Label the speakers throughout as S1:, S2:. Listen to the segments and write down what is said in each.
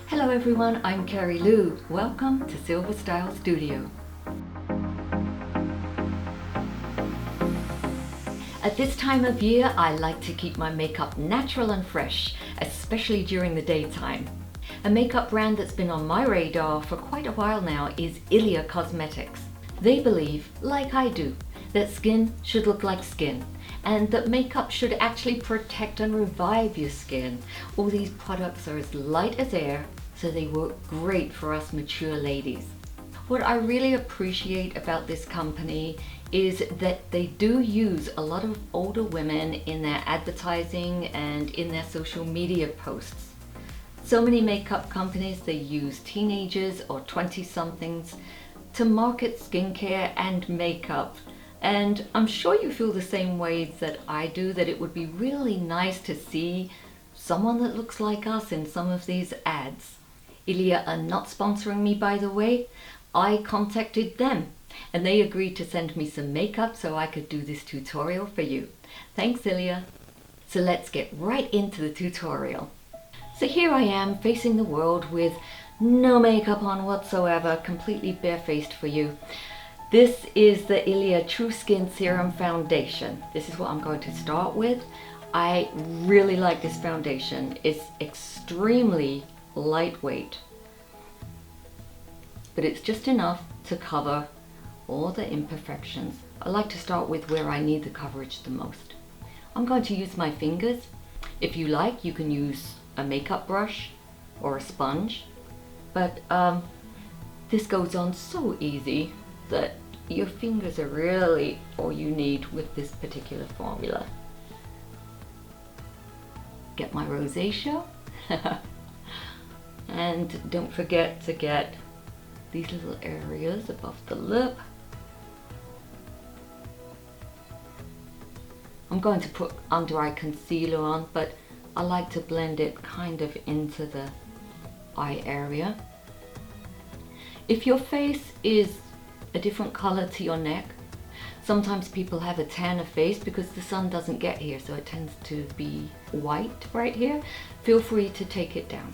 S1: Hello everyone, I'm Kerry-Lou. Welcome to Silver Style Studio. At this time of year, I like to keep my makeup natural and fresh, especially during the daytime. A makeup brand that's been on my radar for quite a while now is Ilia Cosmetics. They believe, like I do, that skin should look like skin, and that makeup should actually protect and revive your skin. All these products are as light as air, so they work great for us mature ladies. What I really appreciate about this company is that they do use a lot of older women in their advertising and in their social media posts. So many makeup companies, they use teenagers or 20-somethings to market skincare and makeup. And I'm sure you feel the same way that I do, that it would be really nice to see someone that looks like us in some of these ads. Ilia are not sponsoring me, by the way. I contacted them and they agreed to send me some makeup so I could do this tutorial for you. Thanks, Ilia. So let's get right into the tutorial. So here I am facing the world with no makeup on whatsoever, completely barefaced for you. This is the Ilia True Skin Serum Foundation. This is what I'm going to start with. I really like this foundation. It's extremely lightweight, but it's just enough to cover all the imperfections. I like to start with where I need the coverage the most. I'm going to use my fingers. If you like, you can use a makeup brush or a sponge, but this goes on so easy that your fingers are really all you need with this particular formula. Get my rosacea. And don't forget to get these little areas above the lip. I'm going to put under eye concealer on, but I like to blend it kind of into the eye area. If your face is a different color to your neck, sometimes people have a tanner face because the sun doesn't get here, so it tends to be white right here. Feel free to take it down.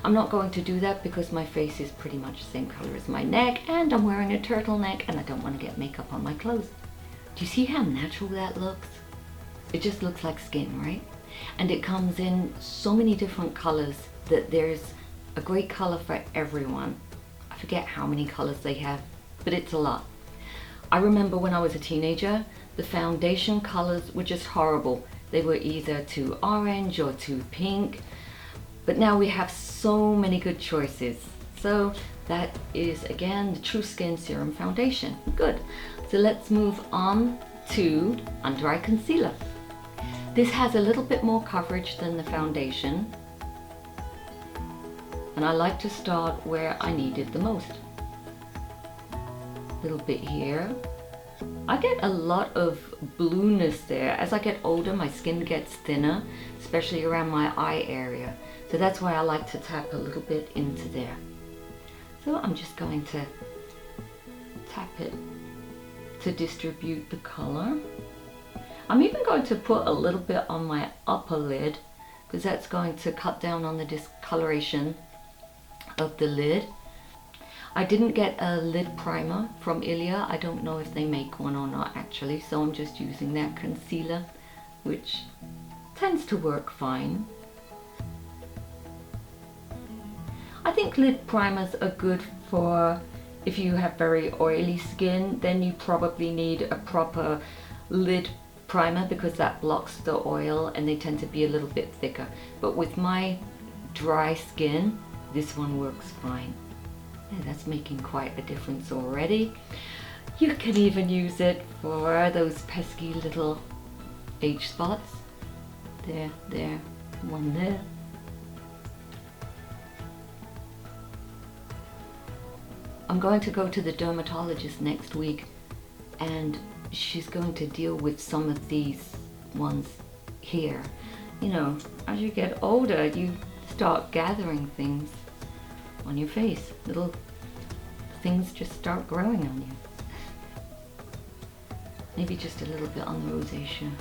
S1: I'm not going to do that because my face is pretty much the same color as my neck, and I'm wearing a turtleneck and I don't want to get makeup on my clothes. Do you see how natural that looks? It just looks like skin, right? And it comes in so many different colors that there's a great color for everyone. I forget how many colors they have, but it's a lot. I remember when I was a teenager, the foundation colors were just horrible. They were either too orange or too pink, but now we have so many good choices. So that is, again, the True Skin Serum Foundation. Good. So let's move on to under eye concealer. This has a little bit more coverage than the foundation, and I like to start where I need it the most. Little bit here. I get a lot of blueness there. As I get older, my skin gets thinner, especially around my eye area. So that's why I like to tap a little bit into there. So I'm just going to tap it to distribute the color. I'm even going to put a little bit on my upper lid because that's going to cut down on the discoloration of the lid. I didn't get a lid primer from Ilia. I don't know if they make one or not actually, so I'm just using that concealer, which tends to work fine. I think lid primers are good for if you have very oily skin, then you probably need a proper lid primer because that blocks the oil and they tend to be a little bit thicker. But with my dry skin, this one works fine. Yeah, that's making quite a difference already. You can even use it for those pesky little age spots. There, one there. I'm going to go to the dermatologist next week and she's going to deal with some of these ones here. You know, as you get older, you start gathering things on your face. Little things just start growing on you. Maybe just a little bit on the rosacea.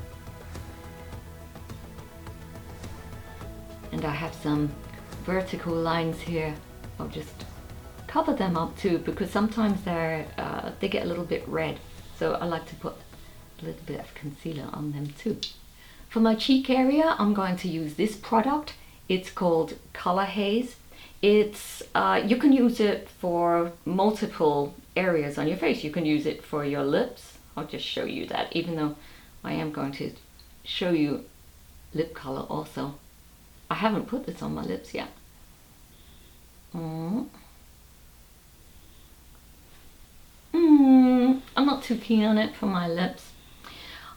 S1: And I have some vertical lines here, I'll just cover them up too, because sometimes they get a little bit red. So I like to put a little bit of concealer on them too. For my cheek area, I'm going to use this product. It's called Color Haze. It's you can use it for multiple areas on your face. You can use it for your lips. I'll just show you that, even though I am going to show you lip color also. I haven't put this on my lips yet. I'm not too keen on it for my lips.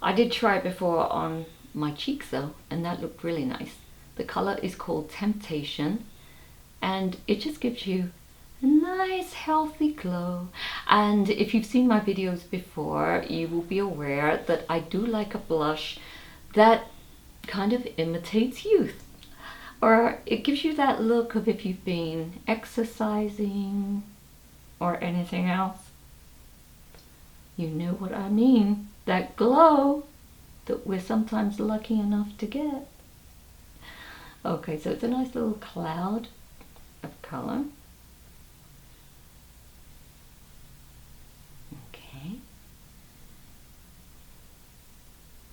S1: I did try it before on my cheeks though, and that looked really nice. The color is called Temptation, and it just gives you a nice healthy glow. And if you've seen my videos before, you will be aware that I do like a blush that kind of imitates youth, or it gives you that look of if you've been exercising or anything else. You know what I mean, that glow that we're sometimes lucky enough to get. Okay, so it's a nice little cloud of color. Okay.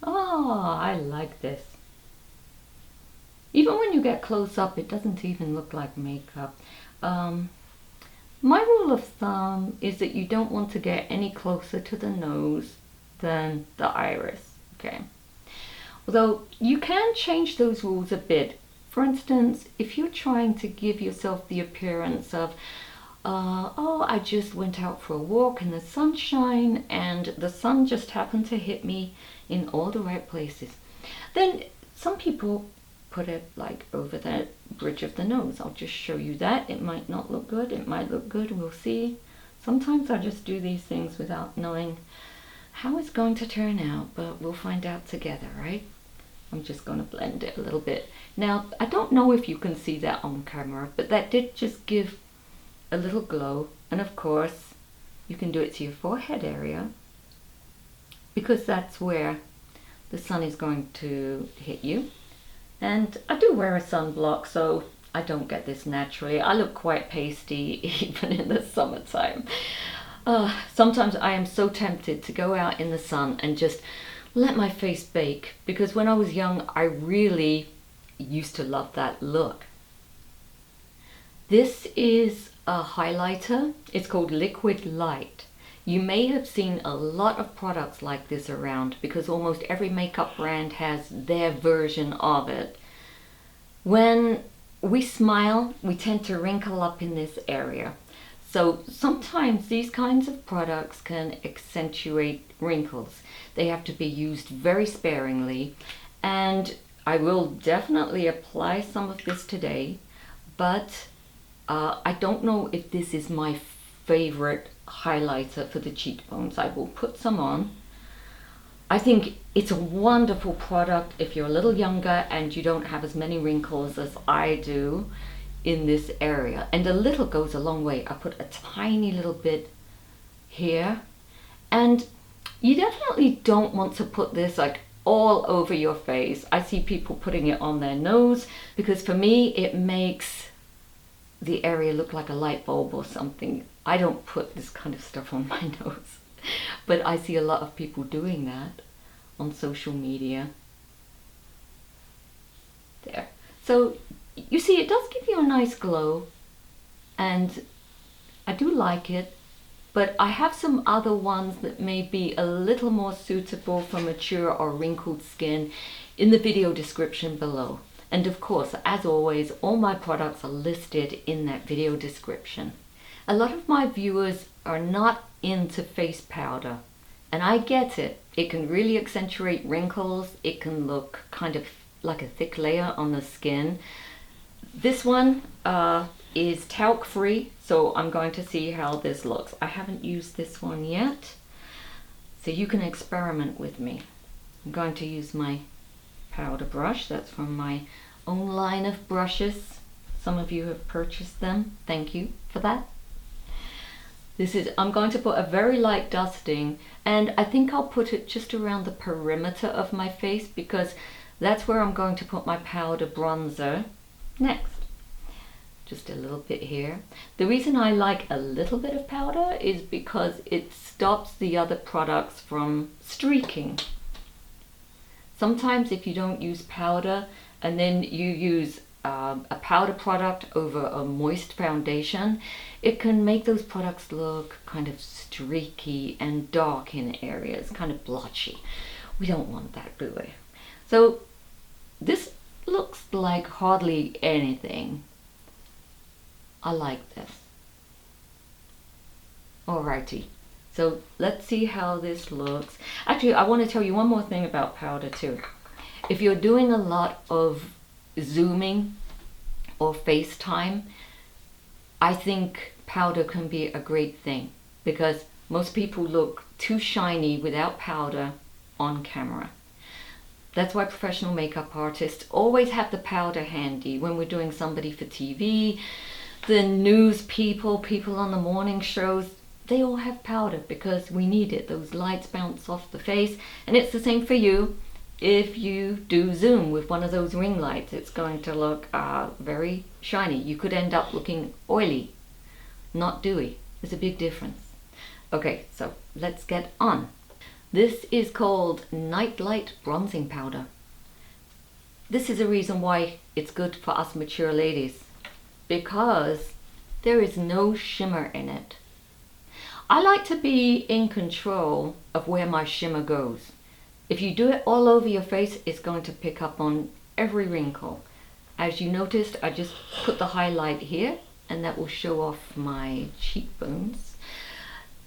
S1: Oh, I like this. Even when you get close up, it doesn't even look like makeup. My rule of thumb is that you don't want to get any closer to the nose than the iris, okay? Although you can change those rules a bit. For instance, if you're trying to give yourself the appearance of, oh, I just went out for a walk in the sunshine and the sun just happened to hit me in all the right places, then some people put it like over the bridge of the nose. I'll just show you that. It might not look good, it might look good, we'll see. Sometimes I just do these things without knowing how it's going to turn out, but we'll find out together, right? I'm just going to blend it a little bit. Now, I don't know if you can see that on camera, but that did just give a little glow. And of course, you can do it to your forehead area, because that's where the sun is going to hit you. And I do wear a sunblock, so I don't get this naturally. I look quite pasty even in the summertime. Sometimes I am so tempted to go out in the sun and just let my face bake, because when I was young, I really used to love that look. This is a highlighter. It's called Liquid Light. You may have seen a lot of products like this around, because almost every makeup brand has their version of it. When we smile, we tend to wrinkle up in this area. So sometimes these kinds of products can accentuate wrinkles. They have to be used very sparingly, and I will definitely apply some of this today, but I don't know if this is my favorite highlighter for the cheekbones. I will put some on. I think it's a wonderful product if you're a little younger and you don't have as many wrinkles as I do in this area. And a little goes a long way. I put a tiny little bit here. And you definitely don't want to put this like all over your face. I see people putting it on their nose, because for me it makes the area look like a light bulb or something. I don't put this kind of stuff on my nose, but I see a lot of people doing that on social media. There. So you see, it does give you a nice glow, and I do like it, but I have some other ones that may be a little more suitable for mature or wrinkled skin in the video description below. And of course, as always, all my products are listed in that video description. A lot of my viewers are not into face powder, and I get it. It can really accentuate wrinkles. It can look kind of like a thick layer on the skin. This one is talc free, so I'm going to see how this looks. I haven't used this one yet, so you can experiment with me. I'm going to use my powder brush. That's from my own line of brushes. Some of you have purchased them. Thank you for that. I'm going to put a very light dusting, and I think I'll put it just around the perimeter of my face, because that's where I'm going to put my powder bronzer next. Just a little bit here. The reason I like a little bit of powder is because it stops the other products from streaking. Sometimes if you don't use powder and then you use a powder product over a moist foundation, it can make those products look kind of streaky and dark in areas, kind of blotchy. We don't want that, do we? So this looks like hardly anything. I like this. Alrighty, so let's see how this looks. Actually, I want to tell you one more thing about powder too. If you're doing a lot of Zooming or FaceTime, I think powder can be a great thing because most people look too shiny without powder on camera. That's why professional makeup artists always have the powder handy when we're doing somebody for TV. The news people on the morning shows, they all have powder because we need it. Those lights bounce off the face, and it's the same for you. If you do Zoom with one of those ring lights, it's going to look very shiny. You could end up looking oily, not dewy. There's a big difference. Okay, so let's get on. This is called Nightlight Bronzing Powder. This is a reason why it's good for us mature ladies, because there is no shimmer in it. I like to be in control of where my shimmer goes. If you do it all over your face, it's going to pick up on every wrinkle. As you noticed, I just put the highlight here, and that will show off my cheekbones.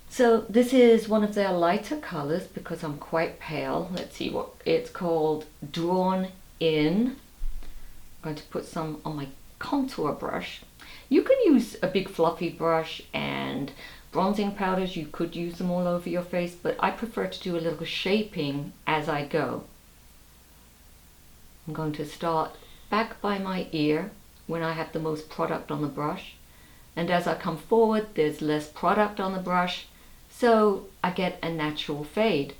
S1: So this is one of their lighter colors because I'm quite pale. Let's see what it's called. Drawn In. I'm going to put some on my contour brush. You can use a big fluffy brush, and bronzing powders, you could use them all over your face, but I prefer to do a little shaping as I go. I'm going to start back by my ear when I have the most product on the brush, and as I come forward there's less product on the brush, so I get a natural fade.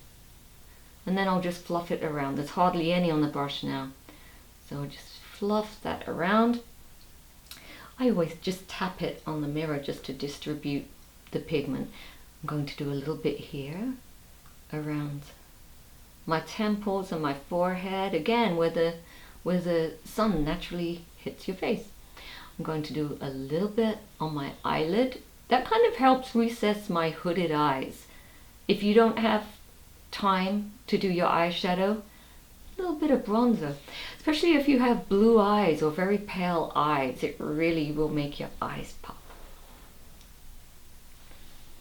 S1: And then I'll just fluff it around. There's hardly any on the brush now, so I'll just fluff that around. I always just tap it on the mirror just to distribute the pigment. I'm going to do a little bit here around my temples and my forehead, again where the sun naturally hits your face. I'm going to do a little bit on my eyelid. That kind of helps recess my hooded eyes. If you don't have time to do your eyeshadow, a little bit of bronzer, especially if you have blue eyes or very pale eyes, it really will make your eyes pop.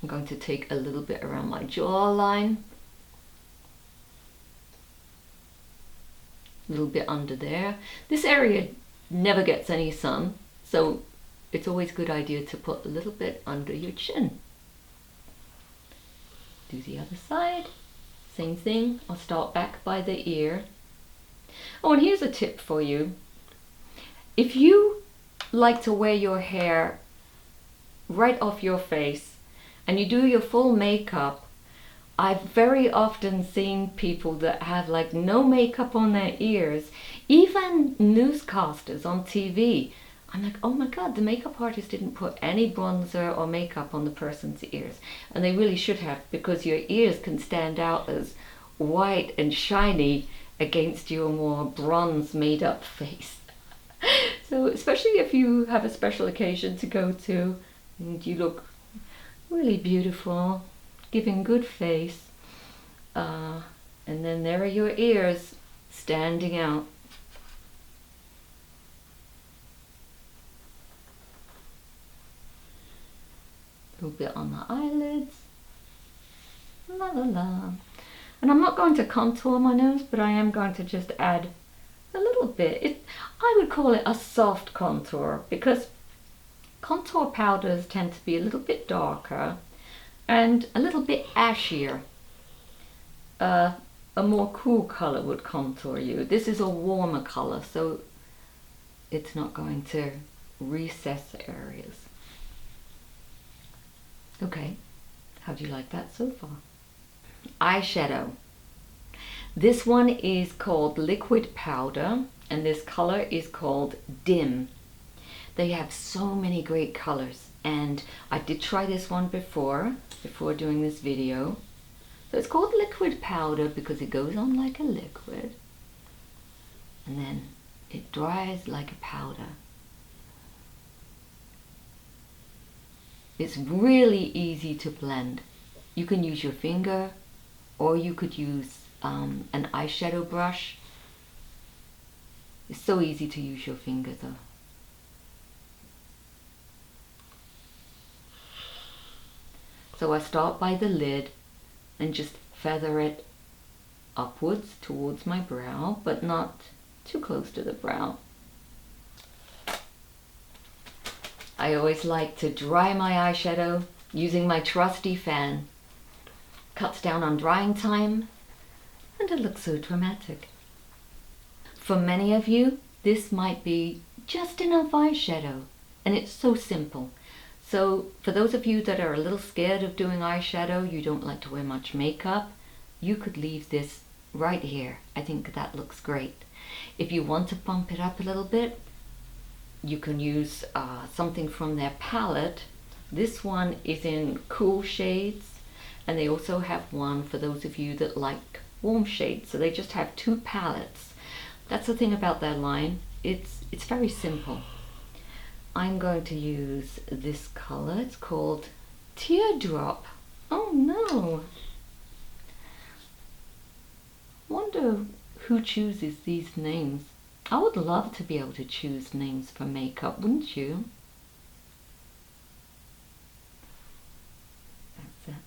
S1: I'm going to take a little bit around my jawline, a little bit under there. This area never gets any sun, so it's always a good idea to put a little bit under your chin. Do the other side, same thing. I'll start back by the ear. Oh, and here's a tip for you. If you like to wear your hair right off your face and you do your full makeup, I've very often seen people that have like no makeup on their ears, even newscasters on TV. I'm like, oh my God, the makeup artist didn't put any bronzer or makeup on the person's ears. And they really should have, because your ears can stand out as white and shiny against your more bronze made up face. So especially if you have a special occasion to go to and you look really beautiful, giving good face, and then there are your ears standing out. A little bit on the eyelids, la la la. And I'm not going to contour my nose, but I am going to just add a little bit. I would call it a soft contour, because contour powders tend to be a little bit darker and a little bit ashier. A more cool color would contour you. This is a warmer color, so it's not going to recess areas. Okay, how do you like that so far? Eyeshadow. This one is called Liquid Powder, and this color is called Dim. They have so many great colors, and I did try this one before doing this video. So it's called liquid powder because it goes on like a liquid and then it dries like a powder. It's really easy to blend. You can use your finger or you could use an eyeshadow brush. It's so easy to use your finger though. So I start by the lid and just feather it upwards towards my brow, but not too close to the brow. I always like to dry my eyeshadow using my trusty fan. Cuts down on drying time and it looks so dramatic. For many of you, this might be just enough eyeshadow, and it's so simple. So for those of you that are a little scared of doing eyeshadow, you don't like to wear much makeup, you could leave this right here. I think that looks great. If you want to bump it up a little bit, you can use something from their palette. This one is in cool shades, and they also have one for those of you that like warm shades. So they just have two palettes. That's the thing about their line. It's very simple. I'm going to use this color. It's called Teardrop. Oh no! Wonder who chooses these names. I would love to be able to choose names for makeup, wouldn't you? That's it.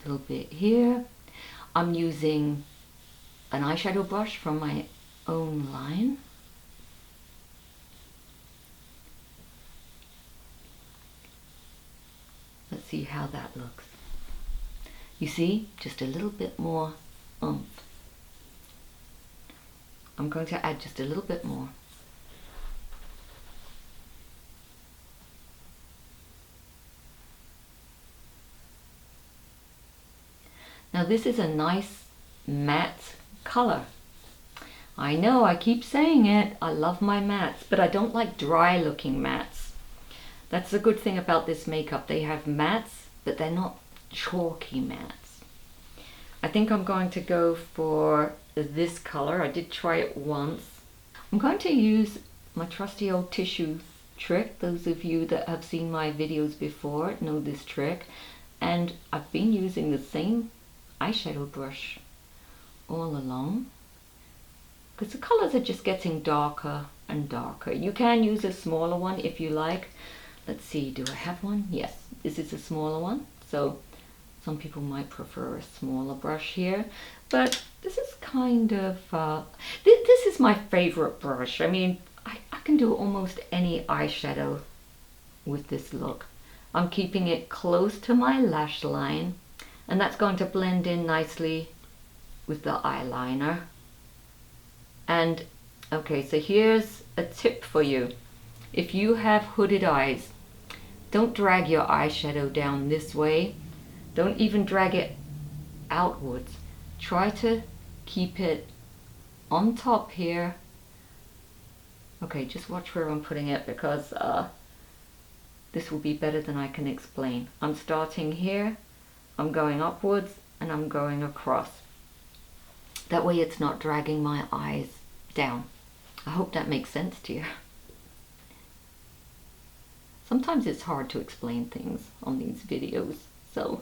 S1: A little bit here. I'm using an eyeshadow brush from my own line. Let's see how that looks. You see, just a little bit more oomph. I'm going to add just a little bit more. Now this is a nice matte color. I know, I keep saying it, I love my mattes, but I don't like dry looking mattes. That's the good thing about this makeup. They have mattes, but they're not chalky mattes. I think I'm going to go for this color. I did try it once. I'm going to use my trusty old tissue trick. Those of you that have seen my videos before know this trick. And I've been using the same eyeshadow brush all along because the colors are just getting darker and darker. You can use a smaller one if you like. Let's see, do I have one? Yes, this is a smaller one. So some people might prefer a smaller brush here, but this is kind of, this is my favorite brush. I mean, I can do almost any eyeshadow with this look. I'm keeping it close to my lash line, and that's going to blend in nicely with the eyeliner. And okay, so here's a tip for you. If you have hooded eyes, don't drag your eyeshadow down this way. Don't even drag it outwards. Try to keep it on top here. Okay, just watch where I'm putting it because this will be better than I can explain. I'm starting here, I'm going upwards, and I'm going across. That way it's not dragging my eyes down. I hope that makes sense to you. Sometimes it's hard to explain things on these videos, so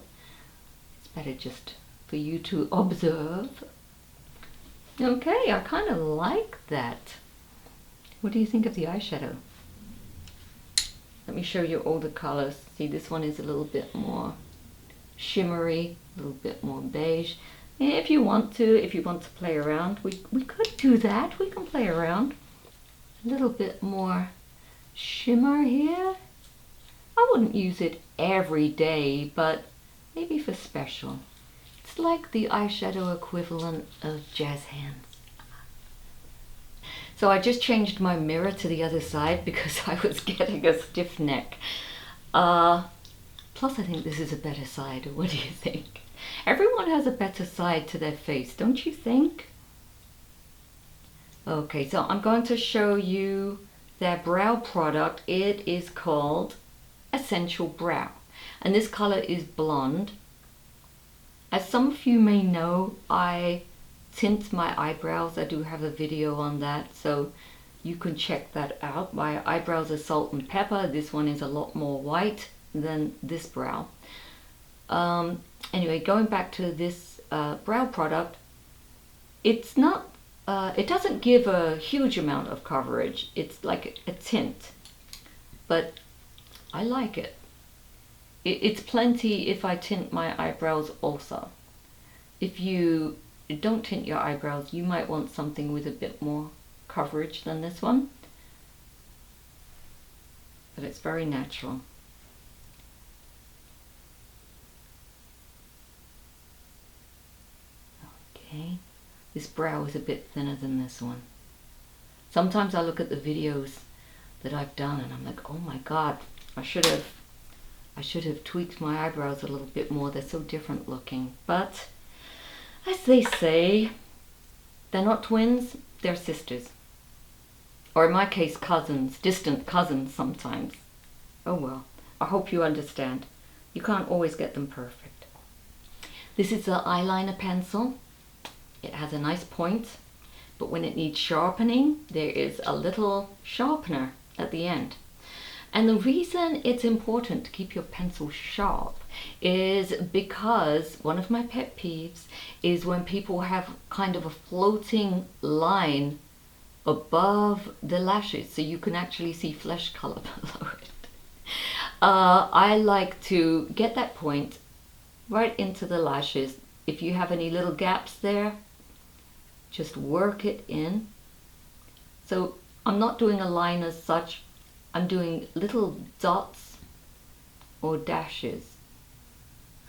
S1: it's better just for you to observe. Okay, I kind of like that. What do you think of the eyeshadow? Let me show you all the colors. See, this one is a little bit more shimmery, a little bit more beige. If you want to play around, we could do that. We can play around. A little bit more shimmer here. I wouldn't use it every day, but maybe for special. It's like the eyeshadow equivalent of jazz hands. So I just changed my mirror to the other side because I was getting a stiff neck. Plus I think this is a better side. What do you think? Everyone has a better side to their face, don't you think? Okay, so I'm going to show you their brow product. It is called Essential Brow, and this color is blonde. As some of you may know, I tint my eyebrows. I do have a video on that, so you can check that out. My eyebrows are salt and pepper. This one is a lot more white than this brow. Anyway, going back to this brow product, it's not, it doesn't give a huge amount of coverage. It's like a tint, but I like it. It's plenty if I tint my eyebrows also. If you don't tint your eyebrows, you might want something with a bit more coverage than this one, but it's very natural. Okay, this brow is a bit thinner than this one. Sometimes I look at the videos that I've done and I'm like, oh my god, I should have tweaked my eyebrows a little bit more. They're so different looking. But as they say, they're not twins, they're sisters. Or in my case, cousins, distant cousins sometimes. Oh well, I hope you understand. You can't always get them perfect. This is the eyeliner pencil. It has a nice point, but when it needs sharpening, there is a little sharpener at the end. And the reason it's important to keep your pencil sharp is because one of my pet peeves is when people have kind of a floating line above the lashes, so you can actually see flesh color below it. I like to get that point right into the lashes. If you have any little gaps there, just work it in. So I'm not doing a line as such, I'm doing little dots or dashes.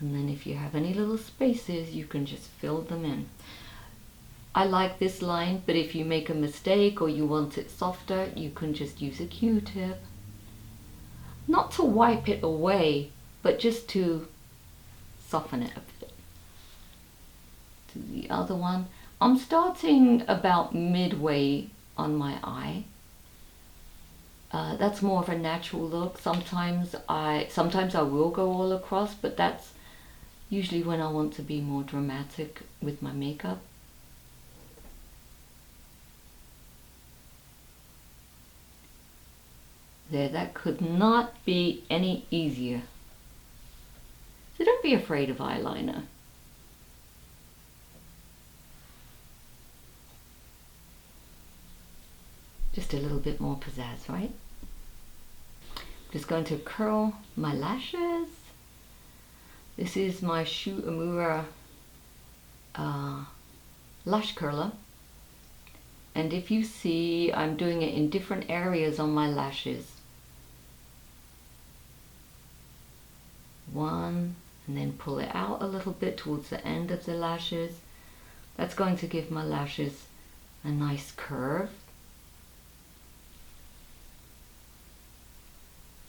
S1: And then if you have any little spaces, you can just fill them in. I like this line, but if you make a mistake or you want it softer, you can just use a Q-tip. Not to wipe it away, but just to soften it a bit. To the other one. I'm starting about midway on my eye. That's more of a natural look. Sometimes I will go all across, but that's usually when I want to be more dramatic with my makeup. There, that could not be any easier. So don't be afraid of eyeliner. Just a little bit more pizzazz, right? Just going to curl my lashes. This is my Shu Uemura lash curler. And if you see, I'm doing it in different areas on my lashes. One, and then pull it out a little bit towards the end of the lashes. That's going to give my lashes a nice curve.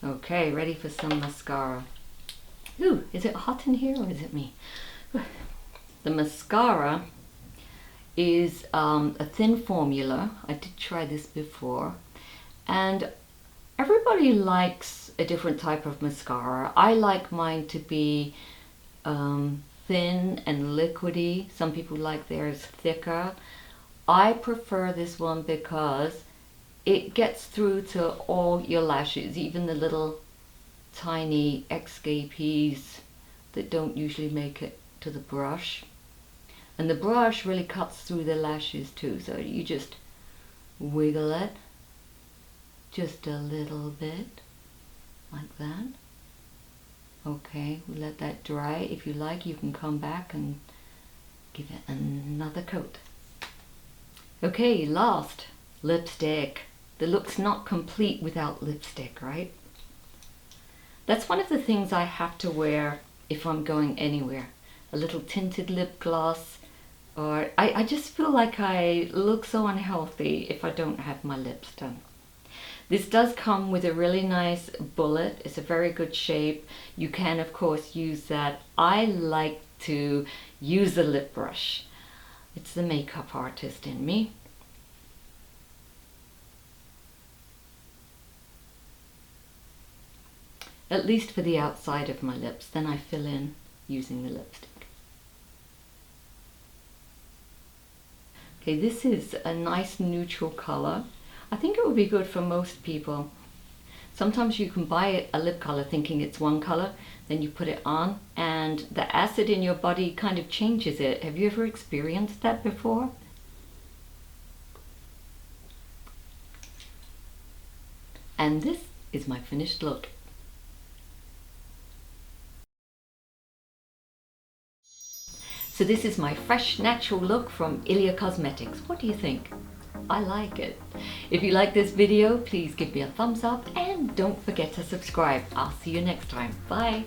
S1: Okay, ready for some mascara. Ooh, is it hot in here or is it me? The mascara is a thin formula. I did try this before, and everybody likes a different type of mascara. I like mine to be thin and liquidy. Some people like theirs thicker. I prefer this one because it gets through to all your lashes, even the little tiny escapees that don't usually make it to the brush. And the brush really cuts through the lashes too, so you just wiggle it just a little bit, like that. Okay, we'll let that dry. If you like, you can come back and give it another coat. Okay, last, lipstick. The look's not complete without lipstick, right? That's one of the things I have to wear if I'm going anywhere. A little tinted lip gloss, or I just feel like I look so unhealthy if I don't have my lips done. This does come with a really nice bullet. It's a very good shape. You can, of course, use that. I like to use a lip brush. It's the makeup artist in me. at least for the outside of my lips. Then I fill in using the lipstick. Okay, this is a nice neutral color. I think it would be good for most people. Sometimes you can buy a lip color thinking it's one color, then you put it on and the acid in your body kind of changes it. Have you ever experienced that before? And this is my finished look. So this is my fresh, natural look from Ilia Cosmetics. What do you think? I like it. If you like this video, please give me a thumbs up and don't forget to subscribe. I'll see you next time. Bye.